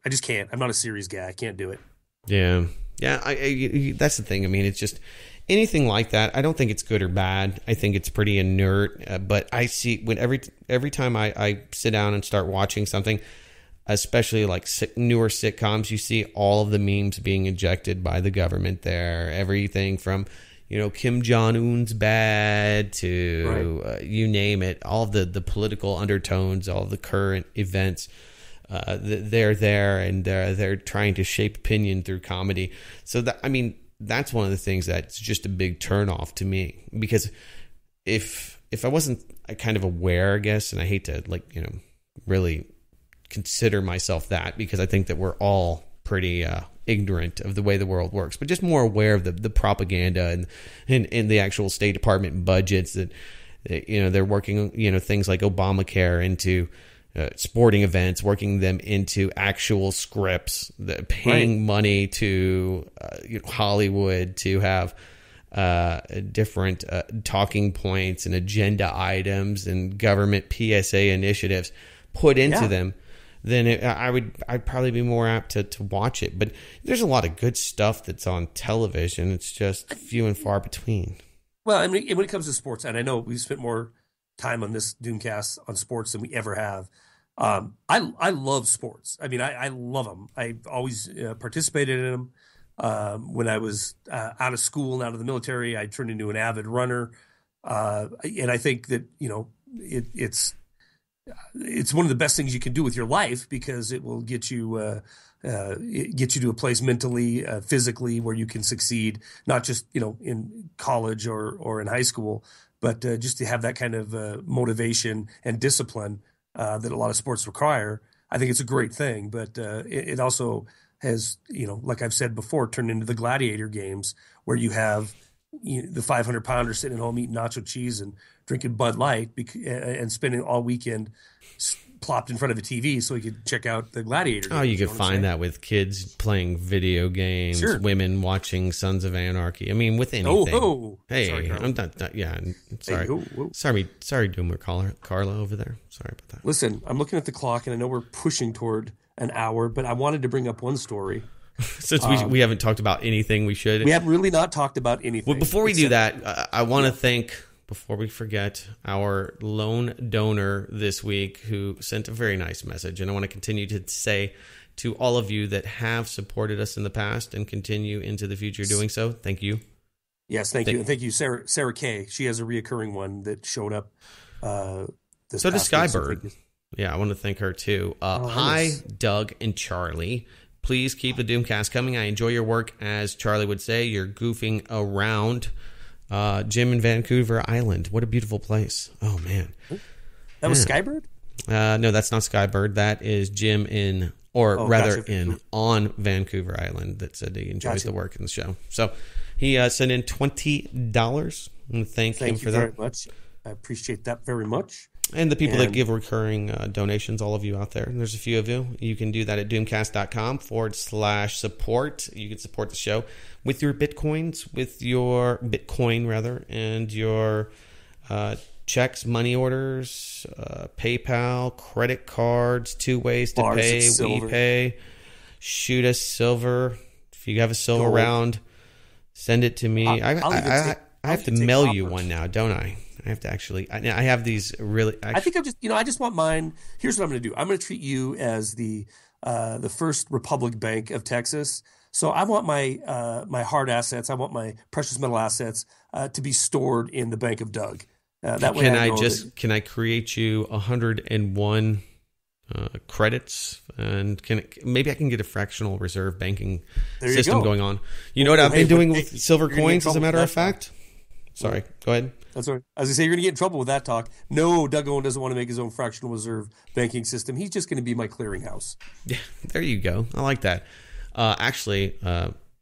just can't. I'm not a series guy. I can't do it. Yeah. That's the thing. I mean, it's just anything like that. I don't think it's good or bad. I think it's pretty inert. But I see when every time I sit down and start watching something, especially like newer sitcoms, you see all of the memes being injected by the government there. Everything from Kim Jong-un's bad to you name it, all of the political undertones, all of the current events, they're there, and they're trying to shape opinion through comedy. So that's one of the things that's just a big turnoff to me, because if I wasn't kind of aware, I guess, and I hate to really consider myself that, because I think that we're all pretty ignorant of the way the world works, but just more aware of the propaganda and the actual State Department budgets that they're working things like Obamacare into sporting events, working them into actual scripts, paying money to Hollywood to have different talking points and agenda items and government PSA initiatives put into them. Then I'd probably be more apt to watch it. But there's a lot of good stuff that's on television. It's just few and far between. Well, I mean, when it comes to sports, and I know we've spent more time on this Doomcast on sports than we ever have. I love sports. I mean, I love them. I've always participated in them. When I was out of school and out of the military, I turned into an avid runner. And I think that, it's one of the best things you can do with your life, because it will get you to a place mentally, physically, where you can succeed, not just in college or in high school, but just to have that kind of motivation and discipline that a lot of sports require. I think it's a great thing, but it also has, like I've said before, turned into the gladiator games, where you have the 500-pounder sitting at home eating nacho cheese and drinking Bud Light and spending all weekend plopped in front of a TV so he could check out the gladiator games. Oh, you could find that with kids playing video games, women watching Sons of Anarchy. I mean, with anything. Hey, sorry, I'm not. Yeah, sorry. Hey, sorry, Doomer Carla over there. Sorry about that. Listen, I'm looking at the clock, and I know we're pushing toward an hour, but I wanted to bring up one story. Since we haven't talked about anything we should. We have really not talked about anything. Well, before we do that, I want to thank, before we forget, our lone donor this week who sent a very nice message. And I want to continue to say to all of you that have supported us in the past and continue into the future doing so, thank you. Yes, thank you. And thank you, Sarah Kay. She has a reoccurring one that showed up this So does past Skybird. week. Yeah, I want to thank her too. Hi, Doug and Charlie. Please keep the Doomcast coming. I enjoy your work. As Charlie would say, you're goofing around. Jim in Vancouver Island. What a beautiful place. Oh, man. That was Skybird? No, that's not Skybird. That is Jim on Vancouver Island that said he enjoys the work in the show. So he sent in $20. And thank him for that. Thank you very much. I appreciate that very much. And the people that give recurring donations, all of you out there, and there's a few of you, you can do that at doomcast.com/support. You can support the show with your Bitcoins, with your Bitcoin, rather, and your checks, money orders, PayPal, credit cards, 2 ways to pay. WePay, shoot us silver. If you have a silver round, send it to me. I have to mail you one now, don't I? I have to actually. I have these really. I think I just want mine. Here's what I'm going to do. I'm going to treat you as the First Republic Bank of Texas. So I want my hard assets. I want my precious metal assets to be stored in the Bank of Doug. That way can I create you 101 credits, and maybe I can get a fractional reserve banking system going on. You know what I've been doing with silver coins, as a matter of fact? Sorry, go ahead. That's right. As I say, you're going to get in trouble with that talk. No, Doug Owen doesn't want to make his own fractional reserve banking system. He's just going to be my clearinghouse. Yeah, there you go. I like that. Actually,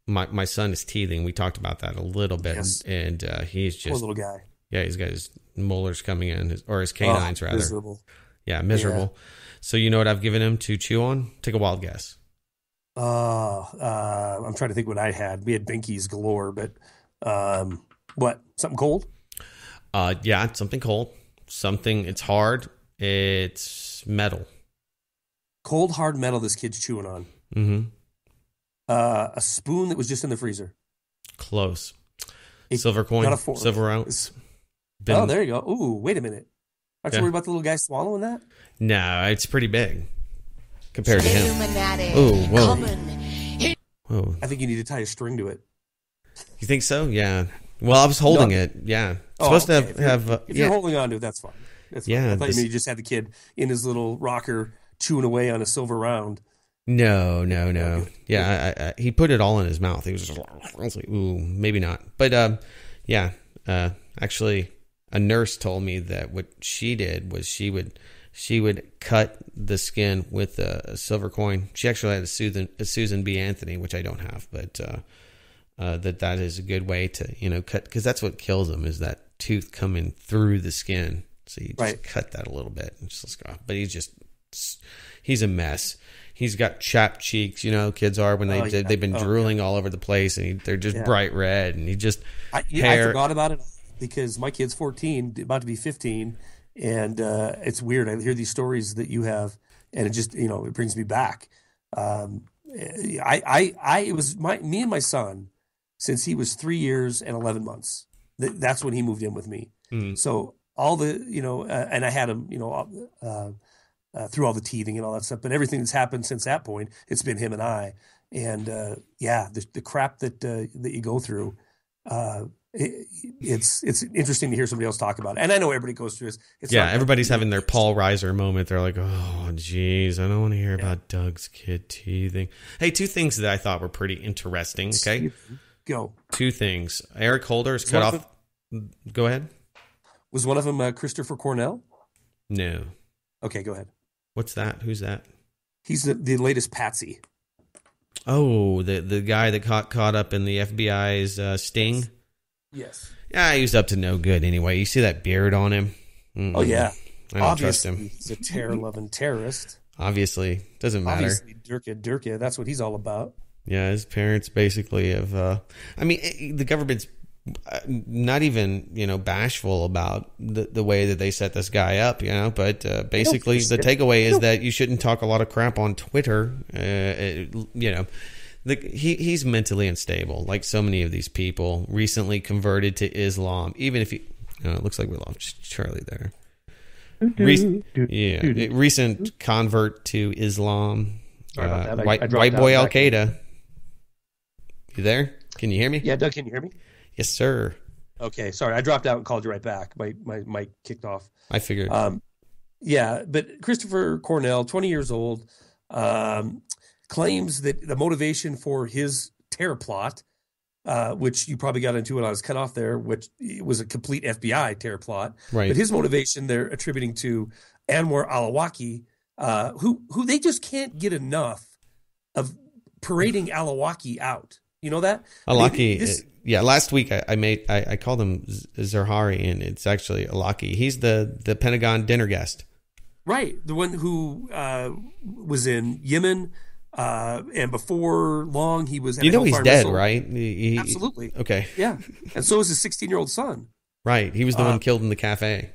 my son is teething. We talked about that a little bit, and he's just... Poor little guy. Yeah, he's got his molars coming in, or his canines, rather. Miserable. Yeah, miserable. Yeah. So you know what I've given him to chew on? Take a wild guess. I'm trying to think what I had. We had binkies galore, but what? Something cold? Yeah, something cold. Something, it's hard. It's metal. Cold, hard metal this kid's chewing on. Mm-hmm. A spoon that was just in the freezer. Close. Silver coin, silver ounce. Oh, there you go. Ooh, wait a minute. Aren't you worried about the little guy swallowing that? No, it's pretty big compared to him. Ooh, whoa. Whoa. I think you need to tie a string to it. You think so? Yeah. Well, I was holding it. Yeah. It's supposed to have if you're holding on to it, that's fine. That's fine. Yeah. I thought you just had the kid in his little rocker chewing away on a silver round. No. Yeah, he put it all in his mouth. He was just like, ooh, maybe not. But yeah, actually, a nurse told me that what she did was she would cut the skin with a silver coin. She actually had a Susan B. Anthony, which I don't have, but that is a good way to cut, because that's what kills them, is that tooth coming through the skin. So you just cut that a little bit and just go. But he's a mess. He's got chapped cheeks, kids are when they've been drooling all over the place, and they're just bright red, and I forgot about it because my kid's 14, about to be 15, and it's weird. I hear these stories that you have, and it just it brings me back. It was me and my son since he was 3 years and 11 months. That's when he moved in with me. Mm. So all the and I had him through all the teething and all that stuff, but everything that's happened since that point, it's been him and I. And the crap that you go through, it's interesting to hear somebody else talk about it. And I know everybody goes through this. Everybody's having their Paul Reiser moment. They're like, oh, geez, I don't want to hear about Doug's kid teething. Hey, two things that I thought were pretty interesting. Okay, go. Two things. Eric Holder is cut off. Go ahead. Was one of them Christopher Cornell? No. Okay, go ahead. What's that? Who's that? He's the latest patsy. Oh, the guy that caught up in the FBI's sting? Yes. Yeah, he was up to no good anyway. You see that beard on him? Mm-mm. Oh, yeah. I don't trust him. He's a terror-loving terrorist. Obviously. Doesn't matter. Obviously, Durka. That's what he's all about. Yeah, his parents basically have... the government's not even bashful about the way that they set this guy up, but basically the takeaway is that you shouldn't talk a lot of crap on Twitter. He's mentally unstable, like so many of these people. Recently converted to Islam, even if it looks like we lost Charlie there. Recent convert to Islam. White boy Al Qaeda. You there? Can you hear me? Yeah, Doug, can you hear me? Yes, sir. Okay, sorry, I dropped out and called you right back. My mic kicked off. I figured. But Christopher Cornell, 20 years old, claims that the motivation for his terror plot, which you probably got into when I was cut off there, which was a complete FBI terror plot. Right. But his motivation they're attributing to Anwar al-Awlaki, who they just can't get enough of parading al-Awlaki out. You know that? Awlaki, last week I called him Zerhari, and it's actually Awlaki. He's the Pentagon dinner guest. Right. The one who was in Yemen, and before long he was... he's dead, right? Absolutely. Okay. Yeah. And so is his 16-year-old son. Right. He was the one killed in the cafe.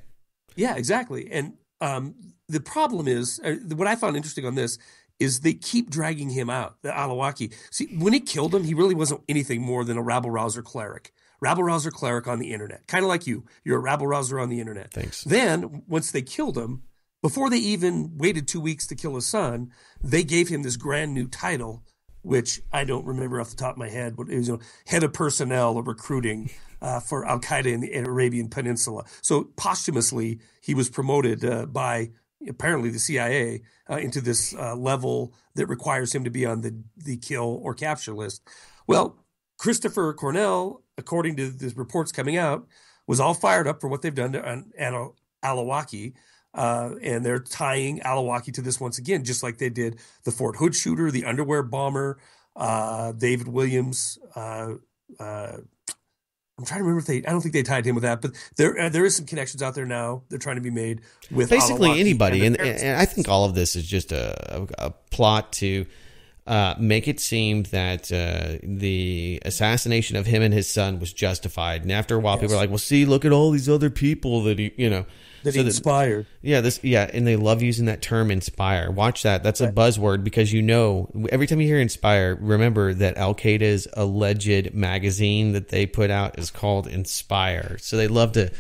Yeah, exactly. And the problem is, what I found interesting on this is they keep dragging him out, the al-Awlaki. See, when he killed him, he really wasn't anything more than a rabble-rouser cleric. Rabble-rouser cleric on the internet. Kind of like you. You're a rabble-rouser on the internet. Thanks. Then, once they killed him, before they even waited 2 weeks to kill his son, they gave him this grand new title, which I don't remember off the top of my head, but it was head of personnel or recruiting for Al Qaeda in the Arabian Peninsula. So posthumously, he was promoted by apparently the CIA into this level that requires him to be on the kill or capture list. Well, Christopher Cornell, according to the reports coming out, was all fired up for what they've done to Al-Awlaki. And they're tying Al-Awlaki to this once again, just like they did the Fort Hood shooter, the underwear bomber, David Williams. I'm trying to remember if I don't think they tied him with that, but there is some connections out there now. They're trying to be made with basically Al-Awlaki anybody. And I think all of this is just a plot to make it seem that the assassination of him and his son was justified. And after a while, people are like, well, see, look at all these other people that he inspired. And they love using that term inspire. Watch that. That's a buzzword because every time you hear inspire, remember that Al-Qaeda's alleged magazine that they put out is called Inspire. So they love to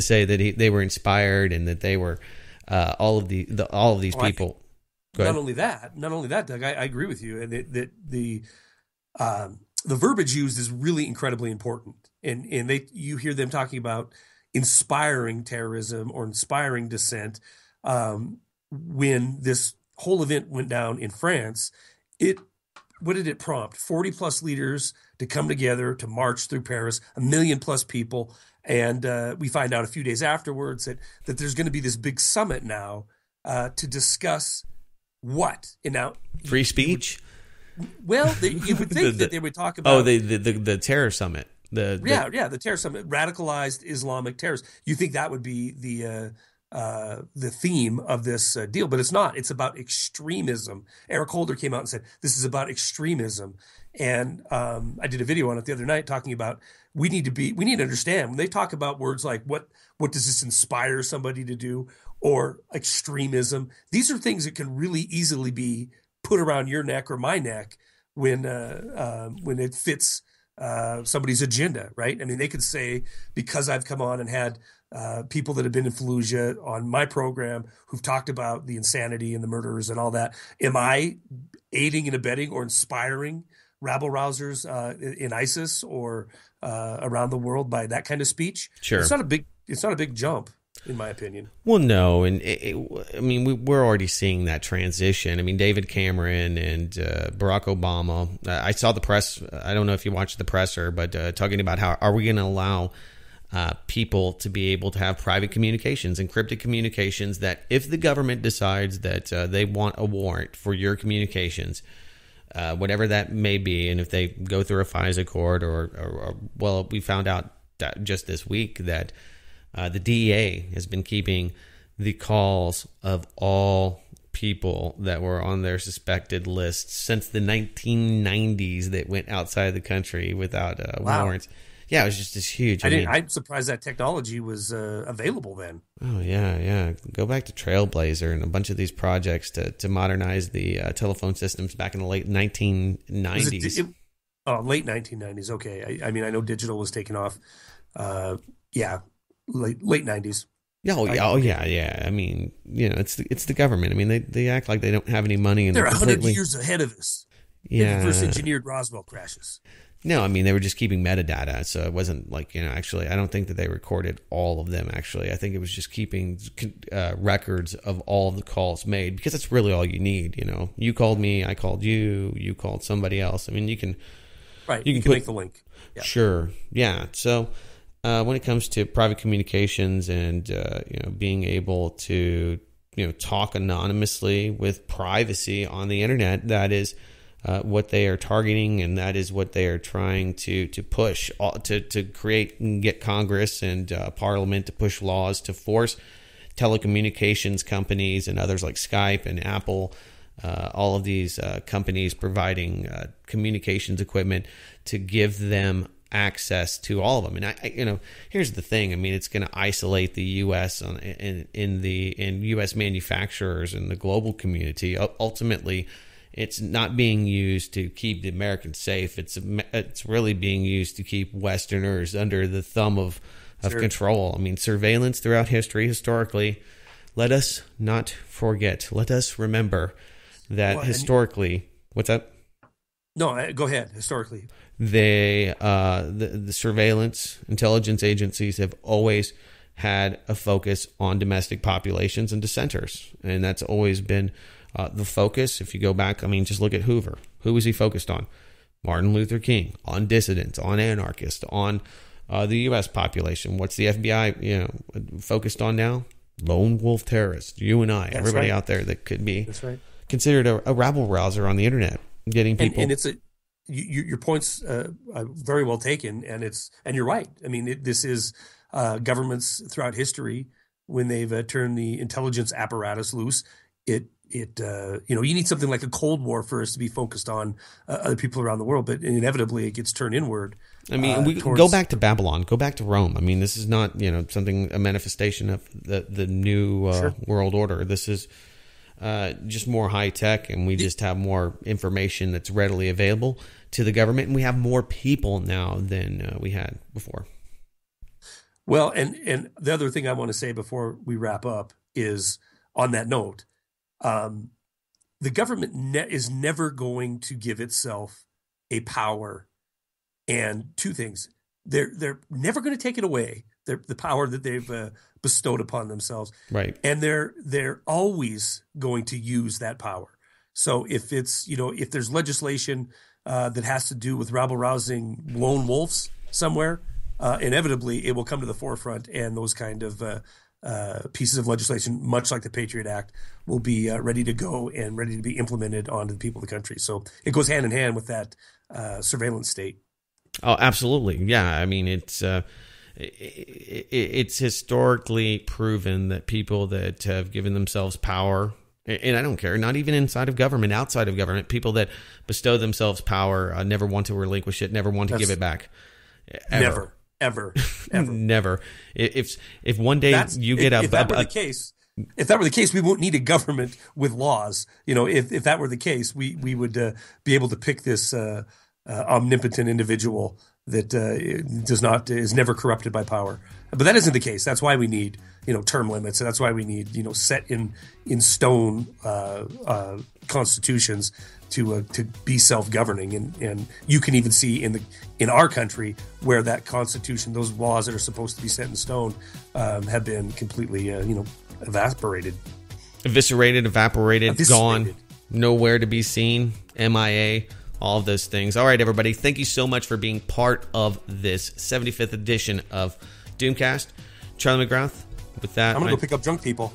say that they were inspired and that they were all of these people. Not only that, Doug, I agree with you. And that the verbiage used is really incredibly important. And you hear them talking about inspiring terrorism or inspiring dissent. When this whole event went down in France, what did it prompt? 40 plus leaders to come together to march through Paris, 1 million plus people. And we find out a few days afterwards that there's going to be this big summit now to discuss what? And now, free speech? You would think that they would talk about... the terror summit. The terror summit, radicalized Islamic terrorists. You think that would be the theme of this deal, but it's not. It's about extremism. Eric Holder came out and said, this is about extremism. And I did a video on it the other night talking about we need to understand when they talk about words like what does this inspire somebody to do or extremism. These are things that can really easily be put around your neck or my neck when it fits somebody's agenda, right? I mean, they could say, because I've come on and had people that have been in Fallujah on my program who've talked about the insanity and the murders and all that, am I aiding and abetting or inspiring rabble-rousers in ISIS or around the world by that kind of speech? Sure. It's not a big jump, in my opinion. Well, no, and we're already seeing that transition. I mean, David Cameron and Barack Obama. I saw the press. I don't know if you watched the presser, but talking about how are we going to allow people to be able to have private communications, encrypted communications, that if the government decides that they want a warrant for your communications, whatever that may be, and if they go through a FISA court or we found out that just this week that the DEA has been keeping the calls of all people that were on their suspected list since the 1990s that went outside the country without warrants. Yeah, it was just this huge. I'm surprised that technology was available then. Oh, yeah. Go back to Trailblazer and a bunch of these projects to modernize the telephone systems back in the late 1990s. Late 1990s. Okay. I mean, I know digital was taken off. Late 90s. Yeah. I mean, it's the government. I mean, they act like they don't have any money, and they're 100 years ahead of us. Yeah, they first engineered Roswell crashes. No, I mean, they were just keeping metadata, so it wasn't like, actually, I don't think that they recorded all of them, actually. I think it was just keeping records of all of the calls made, because that's really all you need, You called me, I called you, you called somebody else. I mean, you can... Right, you can make the link. Yeah. Sure, yeah. So, when it comes to private communications and, being able to, talk anonymously with privacy on the internet, that is... what they are targeting, and that is what they are trying to push to create and get Congress and Parliament to push laws to force telecommunications companies and others like Skype and Apple, all of these companies providing communications equipment, to give them access to all of them. And here's the thing. I mean, it's going to isolate the U.S. in U.S. manufacturers and the global community. Ultimately, it's not being used to keep the Americans safe. It's really being used to keep Westerners under the thumb of control. I mean, surveillance throughout history, historically, let us not forget. Let us remember that historically... What's that? No, go ahead. Historically, the surveillance intelligence agencies have always had a focus on domestic populations and dissenters, and that's always been the focus. If you go back, I mean, just look at Hoover. Who was he focused on? Martin Luther King, on dissidents, on anarchists, on the U.S. population. What's the FBI, focused on now? Lone wolf terrorists. You and I, everybody out there that could be considered a rabble rouser on the internet, getting people. And it's your points are very well taken, and you're right. I mean, this is governments throughout history when they've turned the intelligence apparatus loose. You need something like a Cold War for us to be focused on other people around the world, but inevitably it gets turned inward. I mean, we go back to Babylon, go back to Rome. I mean, this is not, a manifestation of the new world order. This is just more high tech, and we just have more information that's readily available to the government, and we have more people now than we had before. Well, and the other thing I want to say before we wrap up is, on that note, the government is never going to give itself a power. And two things: they're never going to take it away. The power that they've bestowed upon themselves, right? And they're always going to use that power. So if it's if there's legislation that has to do with rabble rousing lone wolves somewhere, inevitably it will come to the forefront, and those kind of pieces of legislation, much like the Patriot Act, will be ready to go and ready to be implemented onto the people of the country. So it goes hand in hand with that surveillance state. Oh, absolutely. Yeah. I mean, it's historically proven that people that have given themselves power, and I don't care, not even inside of government, outside of government, people that bestow themselves power never want to relinquish it, never want to give it back. Ever. Never. If one day you get if that were the case, we wouldn't need a government with laws. If that were the case, we would be able to pick this omnipotent individual that is never corrupted by power. But that isn't the case. That's why we need term limits, and that's why we need set in stone constitutions to be self-governing. And you can even see in our country where that constitution, those laws that are supposed to be set in stone, have been completely evaporated, gone, nowhere to be seen, MIA. All of those things. All right, everybody. Thank you so much for being part of this 75th edition of Doomcast. Charlie McGrath, with that, I'm going to go pick up drunk people.